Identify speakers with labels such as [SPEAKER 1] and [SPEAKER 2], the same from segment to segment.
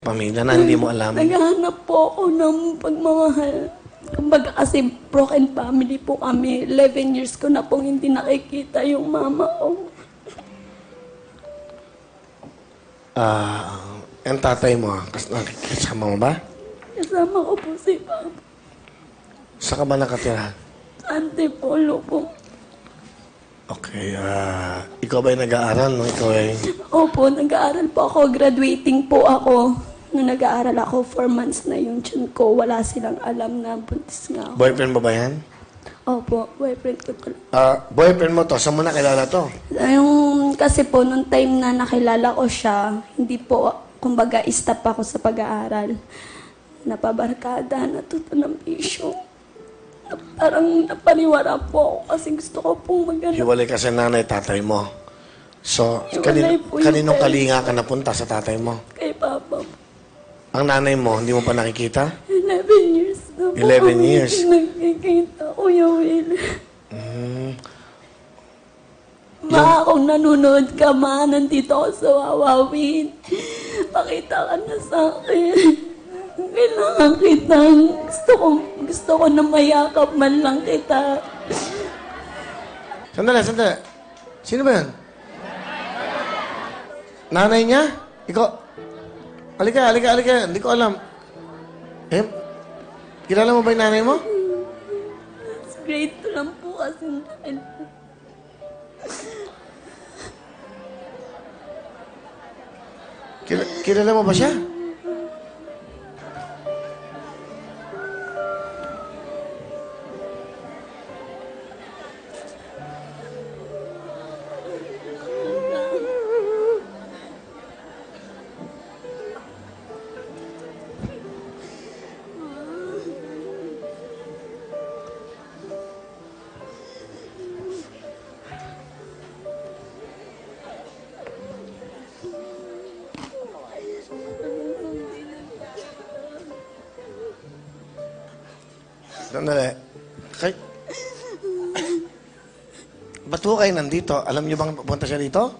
[SPEAKER 1] pamilya na hindi mo alam?
[SPEAKER 2] Naghahanap po ako ng pagmamahal. Kumbaga kasi broken family po kami. 11 years ko na pong hindi nakikita yung mama ko.
[SPEAKER 1] Ang tatay mo, nakikisama mo ba?
[SPEAKER 2] Kasama ko po si Papa.
[SPEAKER 1] Saan ka ba nakatira?
[SPEAKER 2] Sa Antipolo po.
[SPEAKER 1] Okay, ikaw ba'y nag-aaral? No? Ikaw ay...
[SPEAKER 2] Opo, nag-aaral po ako. Graduating po ako. Nung nag-aaral ako, 4 months na yung tiyan ko. Wala silang alam na buntis nga ako.
[SPEAKER 1] Boyfriend mo ba yan?
[SPEAKER 2] Opo, boyfriend ko talaga.
[SPEAKER 1] Boyfriend mo to, saan mo nakilala to?
[SPEAKER 2] Kasi po, nung time na nakilala ko siya, hindi po, kumbaga, stop ako sa pag-aaral. Napabarkada, natuto ng bisyo. Parang napaniwala po ako kasi gusto ko pong maganda.
[SPEAKER 1] Hiwalay ka sa nanay, tatay mo. So,
[SPEAKER 2] Hiwalay po yung
[SPEAKER 1] kaninong
[SPEAKER 2] parents.
[SPEAKER 1] kalinga ka napunta sa tatay mo?
[SPEAKER 2] Kay Papa.
[SPEAKER 1] Ang nanay mo, hindi mo pa nakikita?
[SPEAKER 2] 11 years na po.
[SPEAKER 1] 11 years.
[SPEAKER 2] Nagkikita, Kuya Will. Ma, kung nanonood ka, ma, nandito ako sa Wawawin. Pakita ka na sa akin. Kailangan kita. Gusto ko na mayakap man lang kita.
[SPEAKER 1] Sandali. Sino ba yan? Nanay niya? Ikaw? Halika. Hindi ko alam. Kilala mo ba yung nanay mo?
[SPEAKER 2] Grade 2 lang po kasi
[SPEAKER 1] Kilala mo ba siya? Sandali. Ba't ho kayo nandito? Alam niyo bang pupunta siya dito?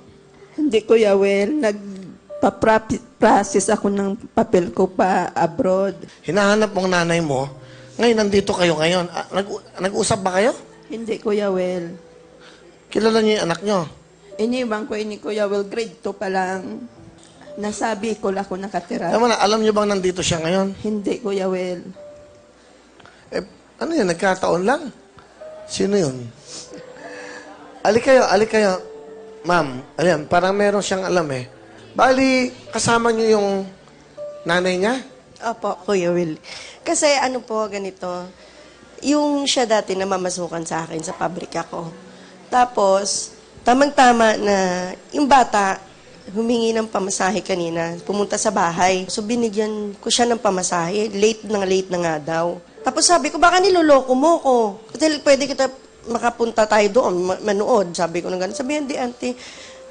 [SPEAKER 3] Hindi, Kuya Will. Nagpa-process ako ng papel ko pa abroad.
[SPEAKER 1] Hinahanap mong nanay mo. Ngayon, nandito kayo ngayon. Nag-usap ba kayo?
[SPEAKER 3] Hindi, Kuya Will.
[SPEAKER 1] Kilala niyo yung anak niyo?
[SPEAKER 3] Iniwan ko ni Kuya Will, grade 2 pa lang. Nasabi ko lang ako nakatira.
[SPEAKER 1] Alam niyo bang nandito siya ngayon?
[SPEAKER 3] Hindi, Kuya Will.
[SPEAKER 1] Ano yun? Nagkataon lang? Sino yun? Alik kayo. Ma'am, ayan, parang meron siyang alam eh. Bali, kasama niyo yung nanay niya?
[SPEAKER 4] Opo, Kuya Will. Kasi ano po, ganito, yung siya dati na mamasukan sa akin sa pabrika ko. Tapos, tamang-tama na yung bata, humingi ng pamasahe kanina, pumunta sa bahay. So, binigyan ko siya ng pamasahe. Late na nga daw. Tapos sabi ko, baka niloloko mo ko. Kasi pwede kita makapunta tayo doon, manood. Sabi ko na gano'n. Sabi, hindi, auntie,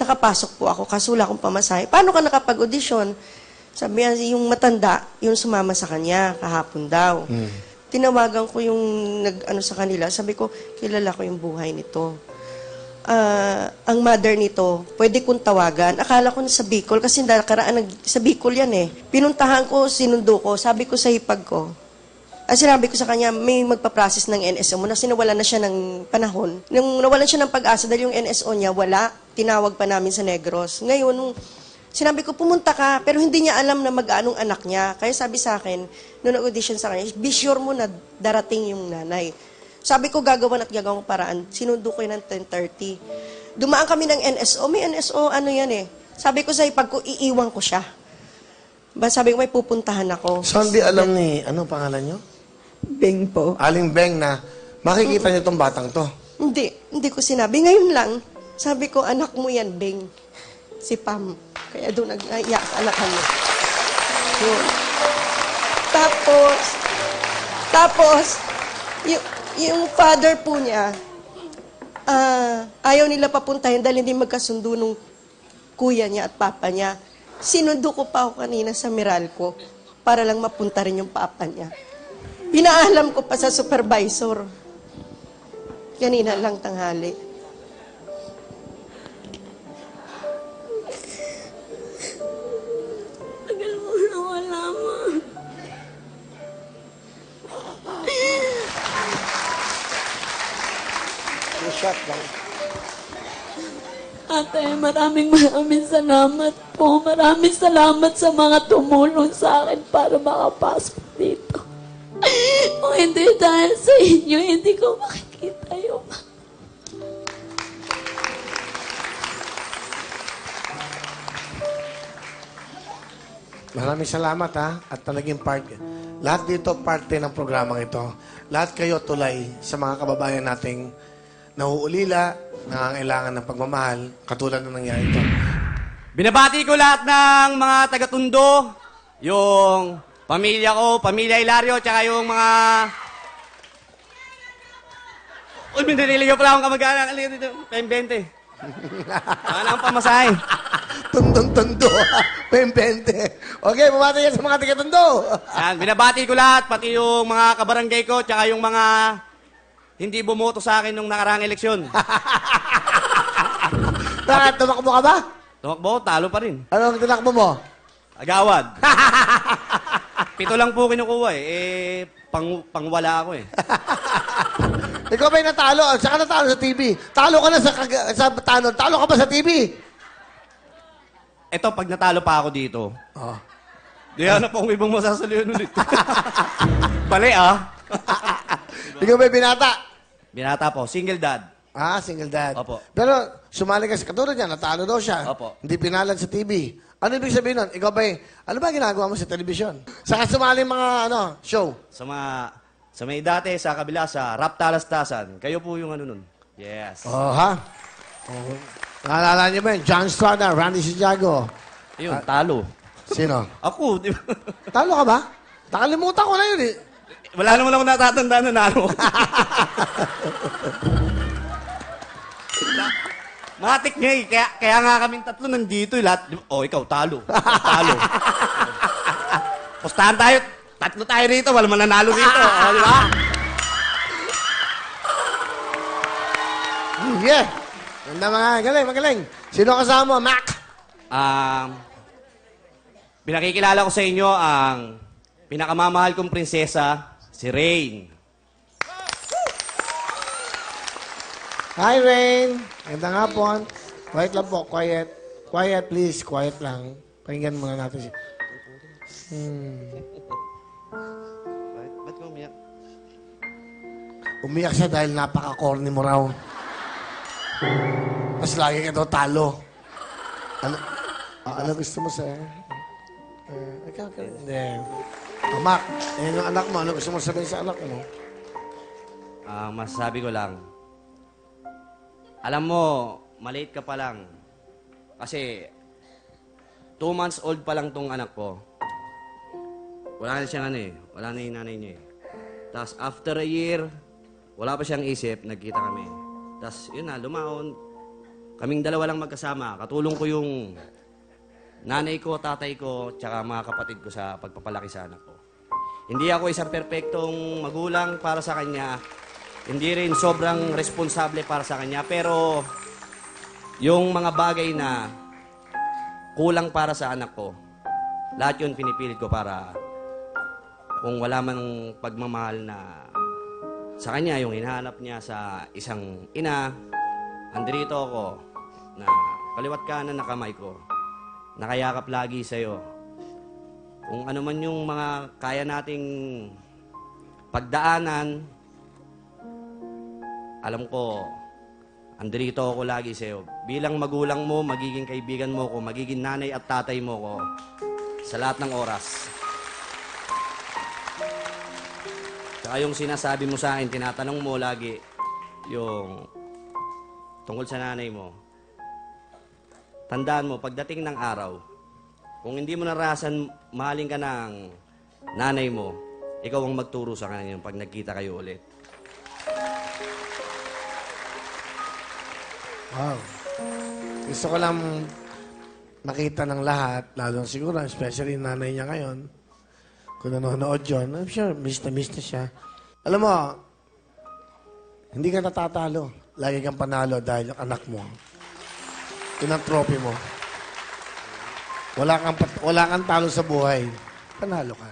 [SPEAKER 4] nakapasok po ako, kaso wala akong pamasahe. Paano ka nakapag-audition? Sabi niya, yung matanda, yung sumama sa kanya, kahapon daw. Tinawagan ko yung nag-ano sa kanila. Sabi ko, kilala ko yung buhay nito. Ang mother nito, pwede kong tawagan. Akala ko na sa Bicol, kasi nakaraan sa Bicol yan eh. Pinuntahan ko, sinundo ko, sabi ko sa hipag ko, sinabi ko sa kanya, may magpa-process ng NSO mo na sinawalan na siya ng panahon. Nung nawalan siya ng pag-asa dahil yung NSO niya, wala. Tinawag pa namin sa Negros. Ngayon, nung sinabi ko, pumunta ka, pero hindi niya alam na mag-anong anak niya. Kaya sabi sa akin, nung nag-audition sa kanya, be sure mo na darating yung nanay. Sabi ko, gagawin paraan. Sinundo ko yun ng 10:30. Dumaan kami ng NSO. May NSO, ano yan eh. Sabi ko sa ipag ko, iiwan ko siya. Sabi ko, may pupuntahan ako.
[SPEAKER 1] So, hindi alam ni, ano pangalan niyo?
[SPEAKER 3] Bing po.
[SPEAKER 1] Aling Beng na makikita niyo tong batang to.
[SPEAKER 4] Hindi ko sinabi. Ngayon lang, sabi ko, anak mo yan, Beng. Si Pam. Kaya doon nag-iyak anak niya. Yun. Tapos, yung father po niya, ayaw nila papuntahin dahil hindi magkasundo nung kuya niya at papa niya. Sinundo ko pa ako kanina sa Meralco para lang mapunta rin yung papa niya. Pinaalam ko pa sa supervisor. Kanina lang tanghali.
[SPEAKER 2] Tagal mo na wala
[SPEAKER 1] Shut lang.
[SPEAKER 2] Ate, maraming salamat po. Maraming salamat sa mga tumulong sa akin para makapasok dito. Kung hindi dahil sa inyo, hindi ko makikita yung...
[SPEAKER 1] Maraming salamat ha. At talagang lahat dito parte ng programang ito. Lahat kayo tulay sa mga kababayan nating nauulila, nangangailangan ng pagmamahal, katulad ng nangyari ito.
[SPEAKER 5] Binabati ko lahat ng mga taga-Tondo, yung pamilya ko, pamilya Hilario, tsaka yung mga... Uy, minariligaw pala akong kamag-anak. Alika dito, PM20. Ano ang pamasahe?
[SPEAKER 1] Tundong-tundo. Pembente. Okay, bumati yan sa mga taga-Tondo.
[SPEAKER 5] Yan, binabati ko lahat, pati yung mga kabarangay ko, tsaka yung mga hindi bumoto sa akin nung nakaraang eleksyon.
[SPEAKER 1] Bakit? Tumakbo ka ba?
[SPEAKER 5] Tumakbo, talo pa rin.
[SPEAKER 1] Ano ang tinakbo mo?
[SPEAKER 5] Agawad. 7 lang po kinukuha eh. Pangwala ako eh.
[SPEAKER 1] Ikaw ba'y natalo? Saan ka natalo sa TV? Talo ka na sa tanod. Talo ka ba sa TV?
[SPEAKER 5] Eto, pag natalo pa ako dito,
[SPEAKER 1] Oh.
[SPEAKER 5] di na po kung ibang masasalihan ulit. Bali ah.
[SPEAKER 1] Ikaw ba'y binata?
[SPEAKER 5] Binata po, single dad.
[SPEAKER 1] Ah, single dad.
[SPEAKER 5] Opo.
[SPEAKER 1] Pero sumali ka sa katulad niya, natalo daw siya.
[SPEAKER 5] Opo.
[SPEAKER 1] Hindi pinalad sa TV. Ano ibig sabihin nun? Ikaw ba'y, ano ba ginagawa mo sa telebisyon? Saka sumali mga show.
[SPEAKER 5] Sa may dati, sa kabila, sa Rap Talastasan. Kayo po yung ano nun. Yes.
[SPEAKER 1] Oh, ha? Oh. Naalala niyo ba yun? John Strada, Randy Santiago.
[SPEAKER 5] Yun, talo.
[SPEAKER 1] Sino?
[SPEAKER 5] Ako, di ba?
[SPEAKER 1] Talo ka ba? Nakalimutan ko na yun eh.
[SPEAKER 5] Wala naman ako natatandaan na nalo. Matik nga eh. Kaya nga kaming tatlo nandito eh. Lahat, oh, ikaw, talo. Talo. Pustahan tayo. Tatlo tayo rito. Wala mananalo rito. Oh, di ba?
[SPEAKER 1] Yeah. Ganda mga, magaling. Sino kasama mo? Mac?
[SPEAKER 5] Pinakikilala ko sa inyo ang pinakamamahal kong prinsesa, si Rain.
[SPEAKER 1] Hi, Rain. Ganda nga po. Quiet lang po. Quiet. Quiet, please. Quiet lang. Pakinggan muna natin siya.
[SPEAKER 5] Ba't ko umiyak?
[SPEAKER 1] Umiyak siya dahil napaka-corny mo raw. Mas lagi ka daw talo. Ano gusto mo, sir? Ikaw. Hindi. Mac, yan yung anak mo. Ano gusto mo sabihin sa anak mo?
[SPEAKER 5] Masasabi ko lang, alam mo, maliit ka pa lang. Kasi, 2 months old pa lang tong anak ko. Wala na siyang wala na yung nanay niya eh. Tapos, after a year, wala pa siyang isip, nagkita kami. Tapos, yun na, lumaon. Kaming dalawa lang magkasama. Katulong ko yung nanay ko, tatay ko, tsaka mga kapatid ko sa pagpapalaki sa anak ko. Hindi ako isang perpektong magulang para sa kanya. Hindi rin sobrang responsable para sa kanya. Pero, yung mga bagay na kulang para sa anak ko, lahat yun pinipilit ko para kung wala man pagmamahal na sa kanya, yung hinahanap niya sa isang ina, andrito ako na kaliwat kanan na kamay ko, nakayakap lagi sa'yo. Kung ano man yung mga kaya nating pagdaanan, alam ko, andrito ako lagi sa'yo. Bilang magulang mo, magiging kaibigan mo ko, magiging nanay at tatay mo ko sa lahat ng oras. Tsaka yung sinasabi mo sa akin, tinatanong mo lagi, yung tungkol sa nanay mo. Tandaan mo, pagdating ng araw, kung hindi mo narasan mahalin ka ng nanay mo, ikaw ang magturo sa kanya pag nagkita kayo ulit.
[SPEAKER 1] Wow. Gusto ko lang makita ng lahat, lalo siguro, especially nanay niya ngayon. Kung nanonood yun, I'm sure, miss na siya. Alam mo, hindi ka natatalo. Lagi kang panalo dahil yung anak mo. Yun ang trophy mo. Wala kang talo sa buhay. Panalo ka.